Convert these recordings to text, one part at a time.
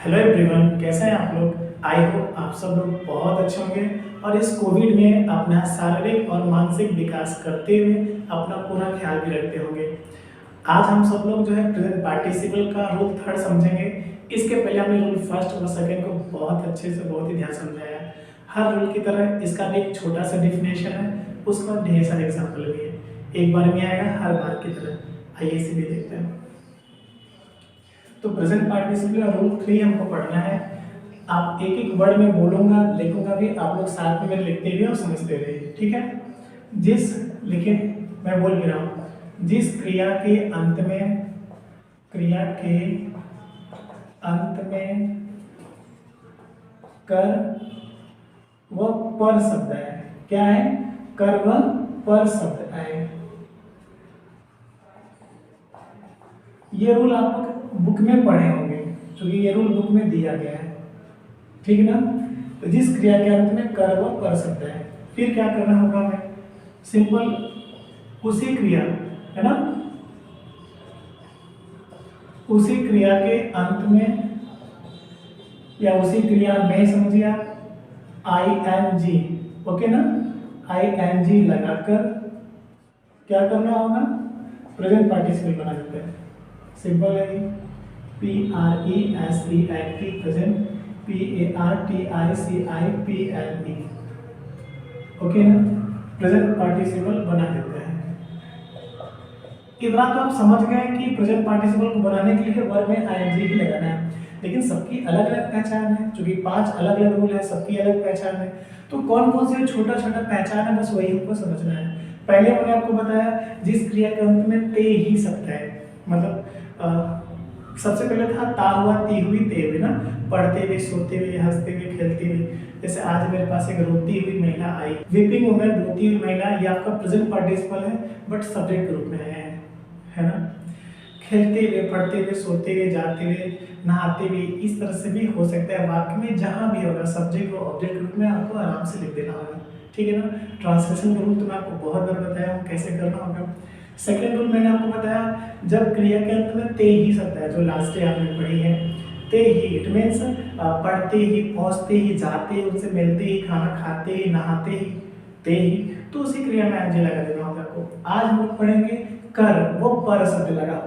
Hello everyone, कैसे हैं आप लोग। आई होप आप सब लोग बहुत अच्छे होंगे और इस कोविड में अपना शारीरिक और मानसिक विकास करते हुए अपना पूरा ख्याल भी रखते होंगे। आज हम सब लोग जो है प्रेजेंट पार्टिसिपल का रूल थर्ड समझेंगे। इसके पहले हमने रूल फर्स्ट और सेकंड को बहुत अच्छे से बहुत ही ध्यान समझाया है। हर रूल की तरह इसका भी एक छोटा सा डिफिनेशन है, उसका ढेर सारे एग्जाम्पल भी है। एक बार में आएगा हर बार की तरह। आइए इसे भी देखते हैं। तो प्रेजेंट पार्टिसिपल रूल 3 हमको पढ़ना है। आप एक एक वर्ड में बोलूंगा, लिखूंगा भी, आप लोग साथ में मेरे लिखते हुए और समझते रहिए, ठीक है। जिस लिखे मैं बोल भी रहा हूं, जिस क्रिया के अंत में कर व पर शब्द है। क्या है? कर व पर शब्द है। ये रूल आप बुक में पढ़े होंगे क्योंकि ये रूल बुक में दिया गया है, ठीक है ना। तो जिस क्रिया के अंत में कर व पर शब्द है, फिर क्या करना होगा हमें? सिंपल उसी क्रिया है ना, उसी क्रिया के अंत में या उसी क्रिया में समझिए आप ING, ओके ना। ING लगाकर क्या करना होगा? प्रेजेंट पार्टिसिपल बना देते हैं। सिंपल है, PRESENT प्रेजेंट, PARTICIPLE, ओके ना। प्रेजेंट पार्टिसिपल बना देते हैं। इतना तो आप समझ गए कि प्रेजेंट पार्टिसिपल को बनाने के लिए वर्ब में ING ही लगाना है, लेकिन सबकी अलग अलग पहचान है। क्योंकि 5 अलग अलग रूल है, सबकी अलग पहचान है। तो कौन कौन से छोटा छोटा पहचान है, बस वही हमको समझना है। पहले मैंने आपको बताया जिस क्रिया के अंत में ते ही शब्द है, मतलब सबसे पहले था ता हुआ, ती हुई, ते हुई ना। पढ़ते हुए, सोते हुए, हंसते हुए, खेलते हुए। जैसे आज मेरे पास एक रोती हुई महिला आई, वीपिंग वुमेन, रोती हुई महिला, ये आपका प्रेजेंट पार्टिसिपल है बट सब्जेक्ट के रूप में है ना। खेलते हुए, पढ़ते हुए, सोते हुए, जाते हुए, नहाते हुए, इस तरह से भी हो सकता है। वाक्य में जहां भी होगा सब्जेक्ट और ऑब्जेक्ट के रूप में आपको आराम से लिख देना होगा, ठीक है ना। ट्रांसलेशन का रूल तो मैं आपको बहुत बार बताया हूँ कैसे करना होगा। सेकेंड रूल मैंने आपको बताया, जब क्रिया के अंत में ते ही शब्द है, जो लास्ट डे आपने पढ़ी है, ते ही, इट मीन्स पढ़ते ही, पहुंचते ही, जाते ही, उनसे मिलते ही, खाना खाते ही, नहाते ही, ते ही, तो उसी क्रिया में ING लगा देना होगा आपको। आज हम लोग पढ़ेंगे कर, वो पर शब्द लगा,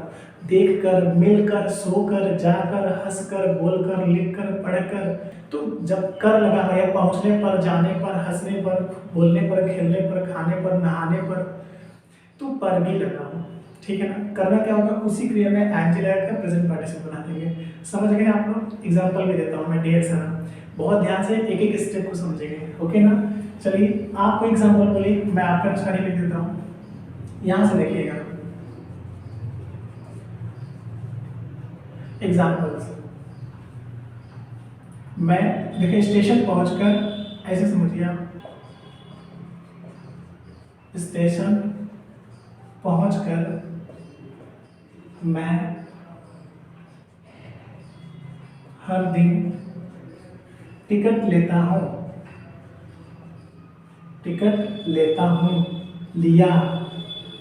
देख कर, मिलकर, सोकर, जाकर, हंसकर, बोलकर, लिखकर, पढ़कर। तो जब कर लगा है, पहुंचने पर, जाने पर, हंसने पर, बोलने पर, खेलने पर, खाने पर, नहाने पर, तो पर भी लगा हो, ठीक है ना। करना क्या होगा? उसी क्रिया में ING लगाकर प्रेजेंट पार्टिसिपल बना देंगे। समझ गए आप लोग? एग्जांपल भी देता हूँ मैं ढेर सारा, बहुत ध्यान से एक एक स्टेप को समझेंगे, ओके ना। चलिए आपको एग्जांपल बोलिए, मैं आपका अनुसार ही लिख देता हूँ। यहाँ से देखिएगा एग्जाम्पल्स। मैं देखिए स्टेशन पहुंचकर, ऐसे समझिए आप, स्टेशन पहुंचकर मैं हर दिन टिकट लेता हूँ, टिकट लेता हूँ, लिया,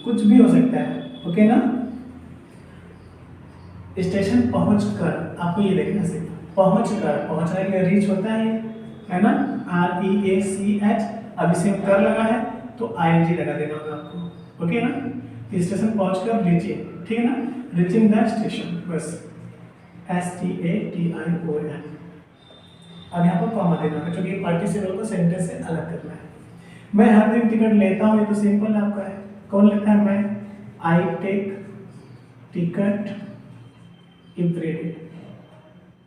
कुछ भी हो सकता है, ओके ना। स्टेशन पहुंचकर आपको ये देखना से, पहुंचकर, पहुंचने के लिए रीच होता है ना, REACH। अब इसे कर लगा है तो ING लगा देना होगा आपको, ओके ना। स्टेशन पहुंचकर रीचिंग, ठीक है ना, रीचिंग द स्टेशन, बस STATION। अब यहाँ पर कॉमा देना होगा क्योंकि पार्टिसिपल को सेंटेंस से अलग करना है। मैं हर दिन टिकट लेता हूँ, ये तो सिंपल आपका है। कौन लेता है? मैं। आई टेक टिकट एवरी डे,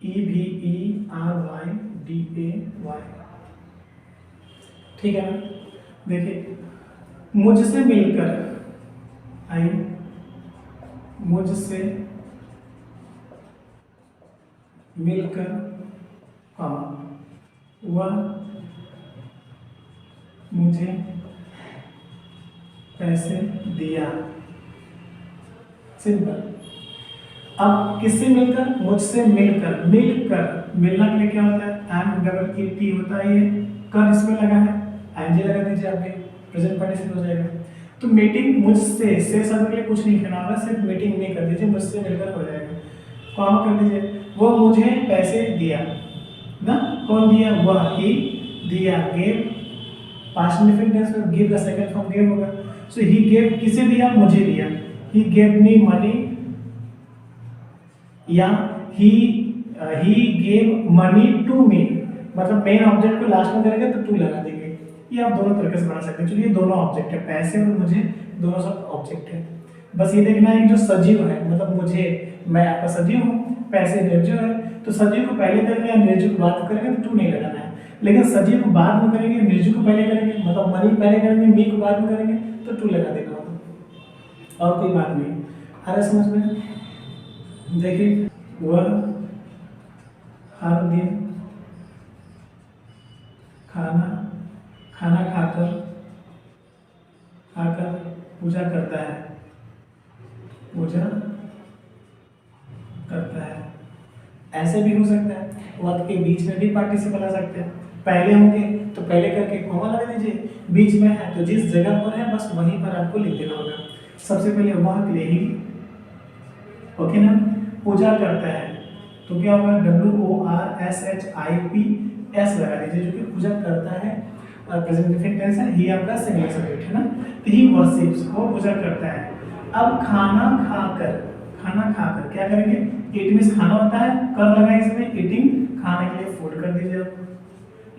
EVERYDAY, ठीक है ना। देखिए मुझसे मिलकर, आई, मुझसे मिलकर, वह मुझे पैसे दिया, सिंपल। अब किससे मिलकर? मुझसे मिलकर, मिलकर, मिलना के लिए क्या होता है? MEET होता है। ये कर इसमें लगा है, ING लगा दीजिए, आपके प्रेजेंट पार्टिसिपल हो जाएगा। तो मीटिंग मुझसे, से शब्द के लिए कुछ नहीं कहना होगा, सिर्फ मीटिंग में कर दीजिए, मुझसे मिलकर हो जाएगा। कॉमा कर दीजिए, वो मुझे पैसे दिया ना, कौन दिया, वह, ही दिया, गेव, पास्ट इंडेफिनिट टेंस में गिव का सेकंड फॉर्म गेव होगा। सो ही गेव किसे दिया, मुझे दिया, ही गेव मी मनी, या he gave money to me, मतलब मेन ऑब्जेक्ट को लास्ट में करेंगे तो टू लगा देंगे। ये आप दोनों तरीके से बना सकते हैं। चलिए दोनों ऑब्जेक्ट है, पैसे और मुझे, दोनों सब ऑब्जेक्ट है। बस ये देखना है जो सजीव है, मतलब मुझे, मैं आपका सजीव हूँ, पैसे निर्जीव है, तो सजीव को पहले करेंगे या निर्जीव को बाद में करेंगे तो टू नहीं लगाना है। लेकिन सजीव को बाद में करेंगे, निर्जीव को पहले करेंगे, मतलब मनी पहले करेंगे, मी को बाद में करेंगे तो टू लगा देना होगा, और कोई बात नहीं। आ रहा है समझ में? देखिए, वह हर दिन खाना खाकर पूजा करता है, ऐसे भी हो सकता है। वक्त के बीच में भी पार्टिसिपल आ सकते हैं। पहले होंगे तो पहले करके कॉमा लगा दीजिए, बीच में है तो जिस जगह पर है बस वहीं पर आपको लिख देना होगा। सबसे पहले वह के लिए ही, ओके ना, पूजा करता है तो क्या होगा, WORSHIPS लगा दीजिए, जो कि पूजा करता है, प्रेजेंट इंडेफिनिट टेंस है, ही आपका सिंगुलर सब्जेक्ट है ना, तो ही वर्शिप्स, वो पूजा करता है। अब खाना खाकर क्या करेंगे, इट मींस खाना होता है, कर लगा इसमें, ईटिंग, खाने के लिए फूड कर दीजिए आप,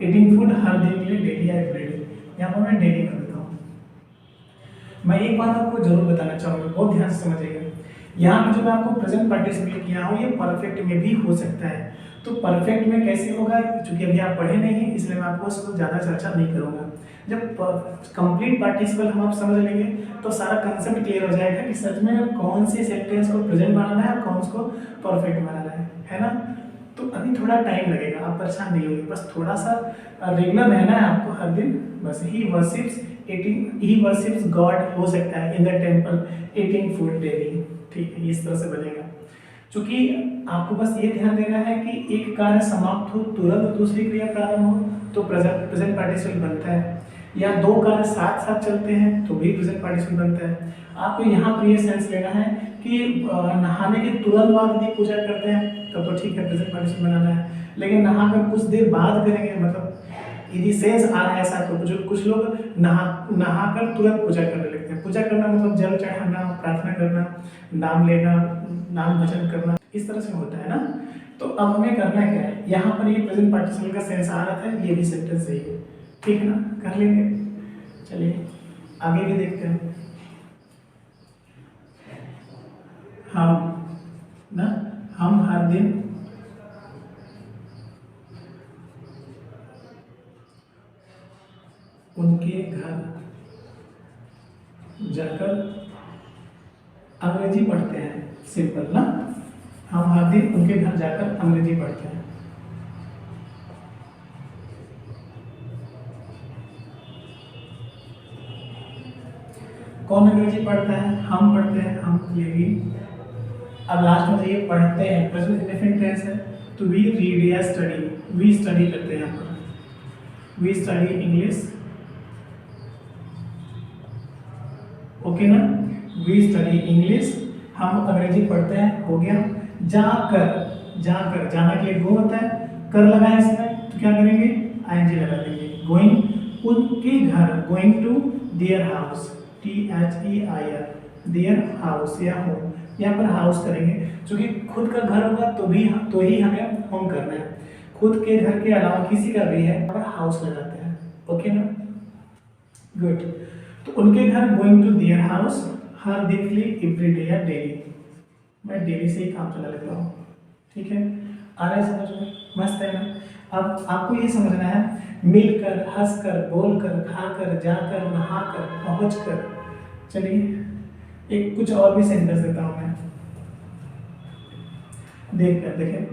ईटिंग फूड हर दिन के लिए, डेली या एवरीडे, यहाँ पर मैं डेली कर देता हूँ। मैं एक बात आपको जरूर बताना चाहूँगा, बहुत ध्यान से समझिएगा, यहाँ पे जो मैं आपको प्रेजेंट पार्टिसिपल किया हूँ ये परफेक्ट में भी हो सकता है। तो परफेक्ट में कैसे होगा, क्योंकि अभी आप पढ़े नहीं हैं इसलिए मैं आपको उसको ज़्यादा चर्चा नहीं करूँगा। जब कंप्लीट पार्टिसिपल हम आप समझ लेंगे तो सारा कंसेप्ट क्लियर हो जाएगा कि सच में कौन सी सेंटेंस को प्रेजेंट बनाना है और कौन सी को परफेक्ट बनाना है ना। तो अभी थोड़ा टाइम लगेगा, आप परेशान नहीं होंगे, बस थोड़ा सा रेगुलर रहना है आपको हर दिन। बस ही वर्शिप्स गॉड हो सकता है in the temple eating food daily, ठीक है, इस तरह से बनेगा। क्योंकि आपको बस ये ध्यान देना है कि एक कार्य समाप्त हो तुरंत दूसरी क्रिया प्रारंभ हो तो प्रेजेंट पार्टिसिपल बनता है, या दो कार्य साथ साथ चलते हैं तो भी प्रेजेंट पार्टिसिपल बनता है। आपको यहाँ पर ये सेंस लेना है कि नहाने के तुरंत बाद यदि पूजा करते हैं तब तो ठीक है, प्रेजेंट पार्टिसिपल बनाना है, लेकिन नहाकर कुछ देर बाद करेंगे, मतलब यदि सेंस आ रहा है ऐसा, तो कुछ लोग नहाकर तुरंत पूजा करने लगते हैं। पूजा करना मतलब जल चढ़ाना, प्रार्थना करना, नाम लेना, नाम भजन करना, इस तरह से होता है ना। तो अब हमें करना क्या है, यहाँ पर ये प्रेजेंट पार्टिसिपल का सेंस आ रहा था, ये भी सेंटेंस सही है, ठीक है ना, कर लेंगे। चलिए आगे भी देखते हैं। हम हर दिन उनके घर जाकर अंग्रेजी पढ़ते हैं, सिंपल ना, हम हर दिन उनके घर जाकर अंग्रेजी पढ़ते हैं। कौन अंग्रेजी पढ़ता है, हम पढ़ते हैं, हम ये भी। अब लास्ट में ये पढ़ते हैं, प्रेजेंट इंडेफिनिट टेंस है, तो वी रीड या स्टडी, वी स्टडी करते हैं, यहाँ पर वी स्टडी इंग्लिश, ओके ना, वी स्टडी इंग्लिश, हम अंग्रेजी पढ़ते हैं, हो गया। जाकर जाना के लिए गो होता है, कर लगा है इसमें तो क्या करेंगे, आईएनजी लगा देंगे, गोइंग, उनके घर, going to their house, THEIR, their house या होम, यहाँ पर हाउस करेंगे, क्योंकि खुद का घर होगा तो ही हमें होम करना है। खुद के घर के अलावा किसी का भी है और हाउस लगाते हैं, ओके ना, गुड। तो उनके घर, गोइंग टू देयर हाउस, हर दिन के लिए, एवरी डे या डेली, मैं डेली से ही काम चला लेता हूँ, ठीक है, आ रहा है समझ में, मस्त है ना। अब आपको ये समझना है, मिलकर, हंसकर, बोलकर, खाकर, जाकर, नहाकर, पहुंचकर। चलिए एक कुछ और भी सेंटेंस देता हूं मैं, देखें,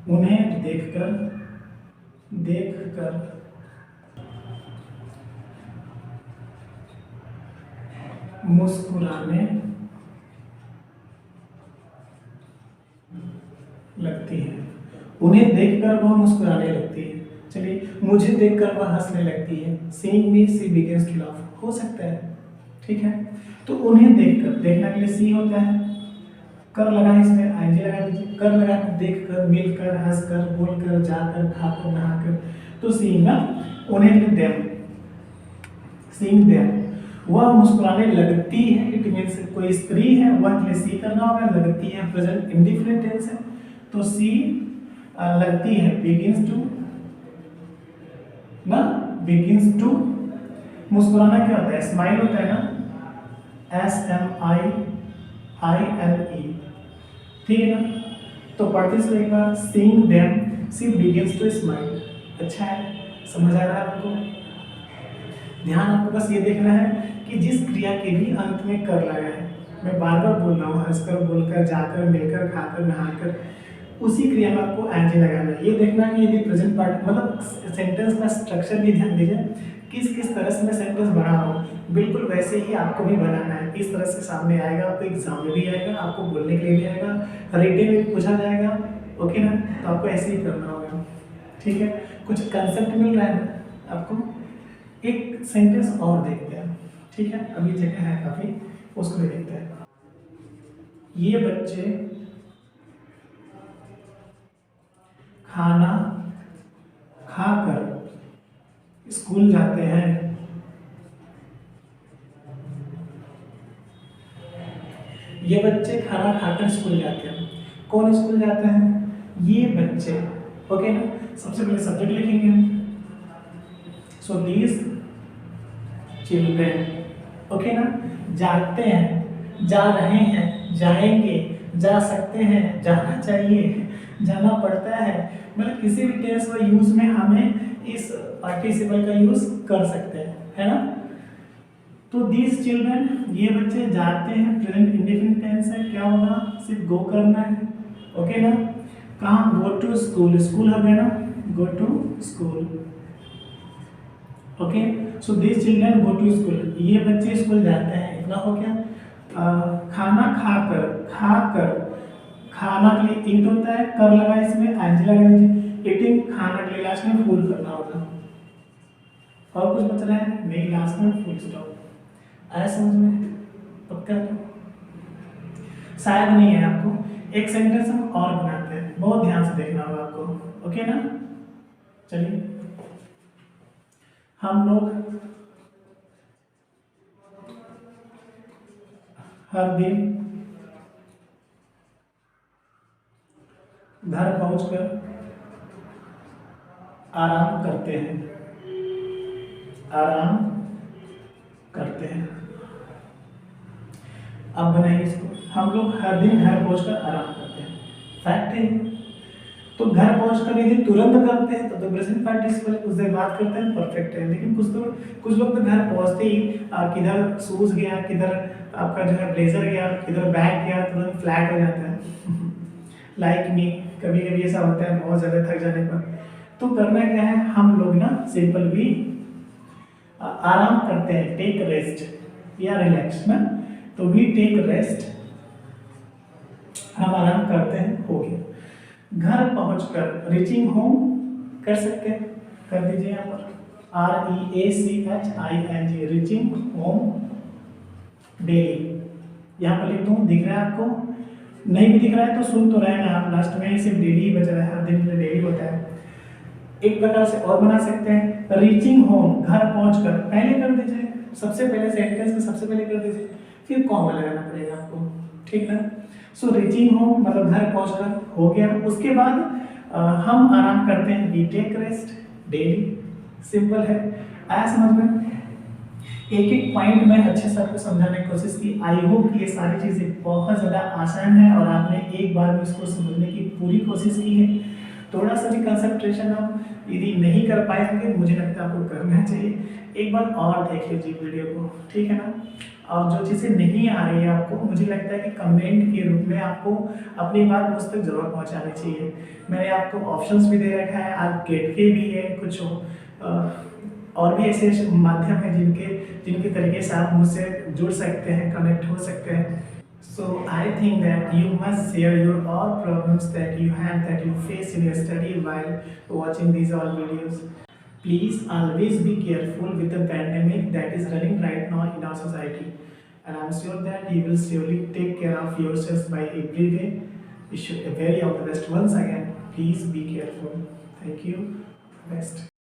उन्हें देखकर मुस्कुराने लगती है, उन्हें देखकर वह मुस्कुराने लगती है। चलिए, मुझे देखकर वह हंसने लगती है, seeing me she begins to laugh, हो सकता है, ठीक है। तो उन्हें देखकर, देखना के लिए सी होता है, कर लगा इसमें आईएनजी लगा दीजिए, कर लगा कर, देख कर, मिल कर, हंस कर, बोल कर, जाकर, खाकर, नहाकर। तो सीइंग ना, उन्हें देम, सीइंग देम, वह मुस्कुराने लगती है, इट मींस कोई स्त्री है, वह के लिए सी करना होगा, लगती है प्रेजेंट इंडिफिनिट टेंस है, तो सी लगती है, बिगिंस टू ना, बिगिंस टू, मुस्कुराना क्या होता है, स्माइल होता है ना, SMILE, ठीक है ना। तो पढ़ते इसको एक बार, seeing them, she begins to smile. अच्छा है, समझ आ रहा है आपको। ध्यान आपको बस ये देखना है कि जिस क्रिया के भी अंत में कर लगा है, मैं बार बार बोल रहा हूँ, हंसकर, बोलकर, जाकर, मिलकर, खाकर, नहाकर, उसी क्रिया में आपको एनजी लगाना है। ये देखना है कि यदि प्रेजेंट पार्ट मतलब सेंटेंस का स्ट्रक्चर भी ध्यान दीजिए, किस किस तरह से मैं सेंटेंस बना रहा हूँ, बिल्कुल वैसे ही आपको भी बनाना है। इस तरह से सामने आएगा, आपको एग्जाम में भी आएगा, आपको बोलने के लिए भी आएगा, रिटन में भी पूछा जाएगा, ओके ना। तो आपको ऐसे ही करना होगा, ठीक है। कुछ कंसेप्ट मिल रहा है ना आपको। एक सेंटेंस और देखते हैं, ठीक है, अभी जगह है काफी, उसको भी देखते हैं। ये बच्चे खाना खाकर स्कूल जाते हैं। ये बच्चे खाना खाकर स्कूल जाते हैं। कौन स्कूल जाते हैं? ये बच्चे, ओके ना। सबसे पहले सब्जेक्ट लिखेंगे हम, सो दीज चिल्ड्रेन, ओके ना। जाते हैं, जा रहे हैं, जाएंगे, जा सकते हैं, जाना चाहिए, जाना पड़ता है, मतलब किसी भी टेंस व यूज में हमें इस पार्टिसिपल का यूज कर सकते हैं, है ना। तो दीज चिल्ड्रन, ये बच्चे जाते हैं, प्रेजेंट इंडेफिनिट टेंस है, क्या होगा, सिर्फ गो करना है, ओके ना। कहाँ? गो टू स्कूल, स्कूल हो गया ना, go to school, okay. So these children go to school, ये बच्चे स्कूल जाते हैं, इतना हो गया। खाना खाकर, खाकर, खाना के लिए ईट होता है, कर लगा इसमें, एनजी लगा दीजिए, ईटिंग, खाना के लिए लास्ट में फूल करना होगा। और कुछ बच रहा है नहीं, लास्ट में फुल स्टॉप। आया समझ में? पक्का? शायद नहीं है आपको। एक सेंटेंस हम और बनाते हैं, बहुत ध्यान से देखना होगा आपको, ओके ना। चलिए, हम लोग हर दिन घर पहुंचकर आराम करते हैं, आराम करते हैं। अब बनाइए इसको, हम लोग हर दिन घर पहुंचकर आराम करते हैं, फैक्ट है। तो घर पहुंचकर यदि तुरंत करते हैं तो प्रेजेंट पार्टिसिपल, कुछ देर बात करते हैं, परफेक्ट है। लेकिन कुछ लोग तो घर पहुंचते ही किधर शूज गया, किधर आपका जो है ब्लेजर गया, किधर बैग गया, तुरंत फ्लैट हो जाता है। लाइक मी, कभी कभी ऐसा होता है बहुत ज़्यादा थक जाने पर। तो करना क्या है, हम लोग ना सिंपल भी आराम करते हैं, टेक रेस्ट या रिलैक्स ना। तो वी टेक रेस्ट, हम आराम करते हैं, हो गया। घर पहुंचकर, रीचिंग होम कर सकते हैं, कर दीजिए यहाँ पर, REACHING, रीचिंग होम डेली। यहाँ पर लिख दूँ, दिख रहा है आपको? नहीं भी दिख रहा है तो सुन तो रहे हैं आप, लास्ट में सिर्फ डेली ही बच रहा है, हर दिन में डेली होता है। एक प्रकार से और बना सकते हैं, रीचिंग होम, घर पहुंचकर, पहले कर दीजिए, सबसे पहले सेंटेंस में सबसे पहले कर दीजिए, फिर कॉमा लगाना पड़ेगा आपको, ठीक ना। सो रीचिंग होम मतलब घर पहुंचकर, हो गया। उसके बाद हम आराम करते हैं, we take rest daily, simple है। आया समझ में? एक एक पॉइंट में अच्छे से आपको समझाने की कोशिश की। आई होप कि ये सारी चीज़ें बहुत ज़्यादा आसान है और आपने एक बार में इसको समझने की पूरी कोशिश की है। थोड़ा सा भी कंसंट्रेशन आप यदि नहीं कर पाए होंगे, मुझे लगता है आपको करना चाहिए। एक बार और देख लीजिए वीडियो को, ठीक है ना। और जो चीज़ें नहीं आ रही है आपको, मुझे लगता है कि कमेंट के रूप में आपको अपनी बात मुझ तक जरूर पहुंचानी चाहिए। मैंने आपको ऑप्शंस भी दे रखा है, आप गेट के भी है, कुछ और भी ऐसे माध्यम हैं जिनके तरीके से आप मुझसे जुड़ सकते हैं, कनेक्ट हो सकते हैं। So I think that you must share your all problems that you face in your study while watching these all videos. Please always be careful with the pandemic that is running right now in our society. and I'm sure that you will surely take care of yourselves by every way. Wish you a very all the best once again. Please be careful. Thank you. Best.